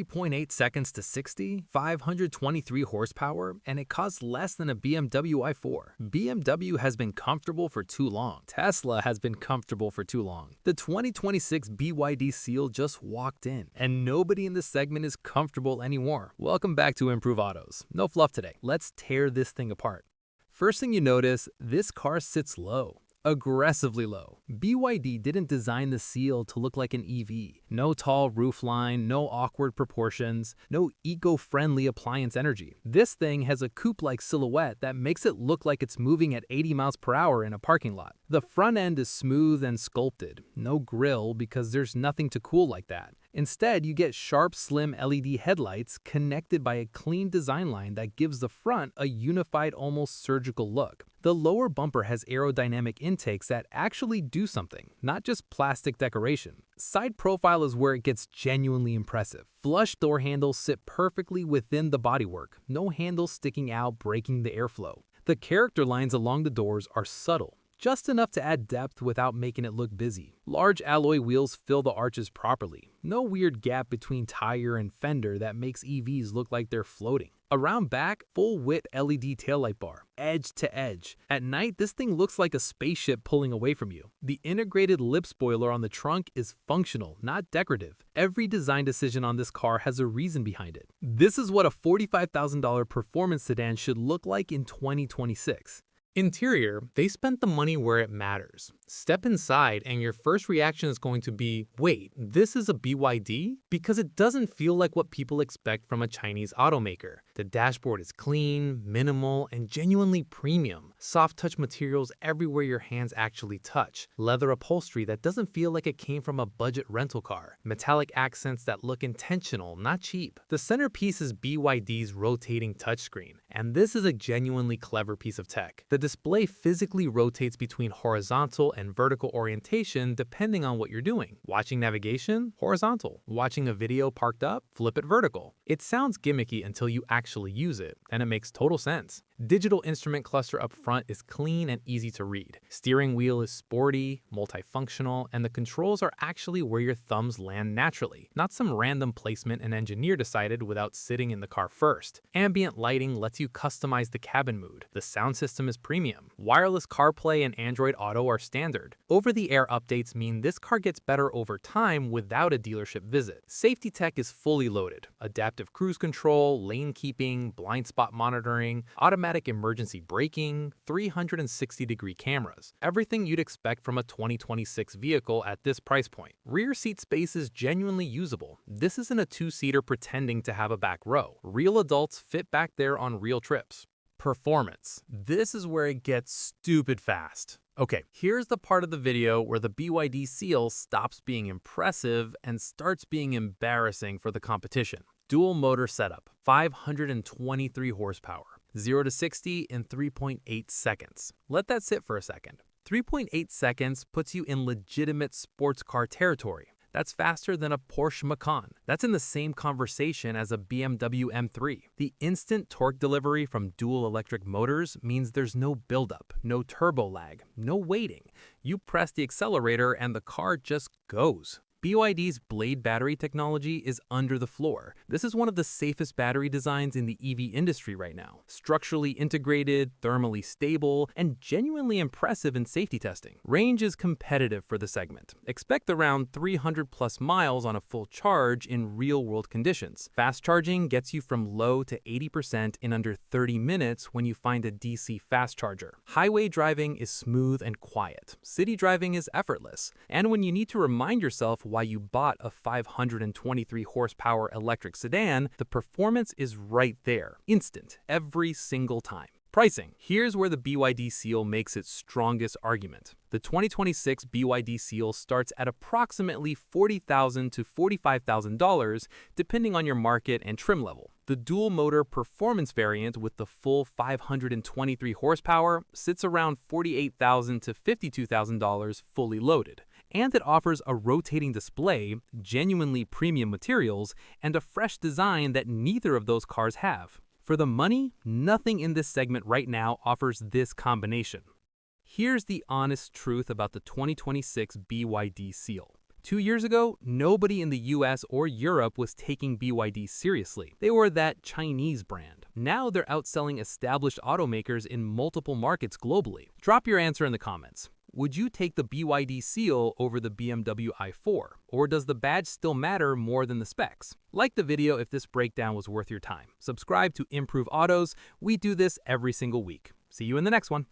3.8 seconds to 60, 523 horsepower, and it costs less than a BMW i4. BMW has been comfortable for too long. Tesla has been comfortable for too long. The 2026 BYD Seal just walked in, and nobody in this segment is comfortable anymore. Welcome back to Improve Autos. No fluff today. Let's tear this thing apart. First thing you notice, this car sits low. Aggressively low. BYD didn't design the Seal to look like an EV. No tall roofline, no awkward proportions, no eco-friendly appliance energy. This thing has a coupe-like silhouette that makes it look like it's moving at 80 miles per hour in a parking lot. The front end is smooth and sculpted. No grille because there's nothing to cool like that. Instead, you get sharp, slim LED headlights connected by a clean design line that gives the front a unified, almost surgical look. The lower bumper has aerodynamic intakes that actually do something, not just plastic decoration. Side profile is where it gets genuinely impressive. Flush door handles sit perfectly within the bodywork, no handles sticking out breaking the airflow. The character lines along the doors are subtle, just enough to add depth without making it look busy. Large alloy wheels fill the arches properly. No weird gap between tire and fender that makes EVs look like they're floating. Around back, full-width LED taillight bar, edge to edge. At night, this thing looks like a spaceship pulling away from you. The integrated lip spoiler on the trunk is functional, not decorative. Every design decision on this car has a reason behind it. This is what a $45,000 performance sedan should look like in 2026. Interior, they spent the money where it matters. Step inside and your first reaction is going to be, wait, this is a BYD? Because it doesn't feel like what people expect from a Chinese automaker. The dashboard is clean, minimal, and genuinely premium. Soft touch materials everywhere your hands actually touch. Leather upholstery that doesn't feel like it came from a budget rental car. Metallic accents that look intentional, not cheap. The centerpiece is BYD's rotating touchscreen, and this is a genuinely clever piece of tech. The display physically rotates between horizontal and vertical orientation depending on what you're doing. Watching navigation? Horizontal. Watching a video parked up? Flip it vertical. It sounds gimmicky until you actually use it, and it makes total sense. Digital instrument cluster up front is clean and easy to read. Steering wheel is sporty, multifunctional, and the controls are actually where your thumbs land naturally, not some random placement an engineer decided without sitting in the car first. Ambient lighting lets you customize the cabin mood. The sound system is premium. Wireless CarPlay and Android Auto are standard. Over-the-air updates mean this car gets better over time without a dealership visit. Safety tech is fully loaded. Adaptive cruise control, lane keeping, blind spot monitoring, automatic emergency braking, 360-degree cameras. Everything you'd expect from a 2026 vehicle at this price point. Rear seat space is genuinely usable. This isn't a two-seater pretending to have a back row. Real adults fit back there on real trips. Performance. This is where it gets stupid fast. Okay, here's the part of the video where the BYD Seal stops being impressive and starts being embarrassing for the competition. Dual motor setup, 523 horsepower. 0 to 60 in 3.8 seconds. Let that sit for a second. 3.8 seconds puts you in legitimate sports car territory. That's faster than a Porsche Macan. That's in the same conversation as a BMW M3. The instant torque delivery from dual electric motors means there's no buildup, no turbo lag, no waiting. You press the accelerator and the car just goes. BYD's Blade battery technology is under the floor. This is one of the safest battery designs in the EV industry right now. Structurally integrated, thermally stable, and genuinely impressive in safety testing. Range is competitive for the segment. Expect around 300 plus miles on a full charge in real-world conditions. Fast charging gets you from low to 80% in under 30 minutes when you find a DC fast charger. Highway driving is smooth and quiet. City driving is effortless. And when you need to remind yourself why you bought a 523 horsepower electric sedan, the performance is right there, instant, every single time. Pricing. Here's where the BYD Seal makes its strongest argument. The 2026 BYD Seal starts at approximately $40,000 to $45,000 depending on your market and trim level. The dual-motor performance variant with the full 523 horsepower sits around $48,000 to $52,000 fully loaded. And it offers a rotating display, genuinely premium materials, and a fresh design that neither of those cars have. For the money, nothing in this segment right now offers this combination. Here's the honest truth about the 2026 BYD Seal. 2 years ago, nobody in the US or Europe was taking BYD seriously. They were that Chinese brand. Now they're outselling established automakers in multiple markets globally. Drop your answer in the comments. Would you take the BYD Seal over the BMW i4? Or does the badge still matter more than the specs? Like the video if this breakdown was worth your time. Subscribe to Improve Autos. We do this every single week. See you in the next one.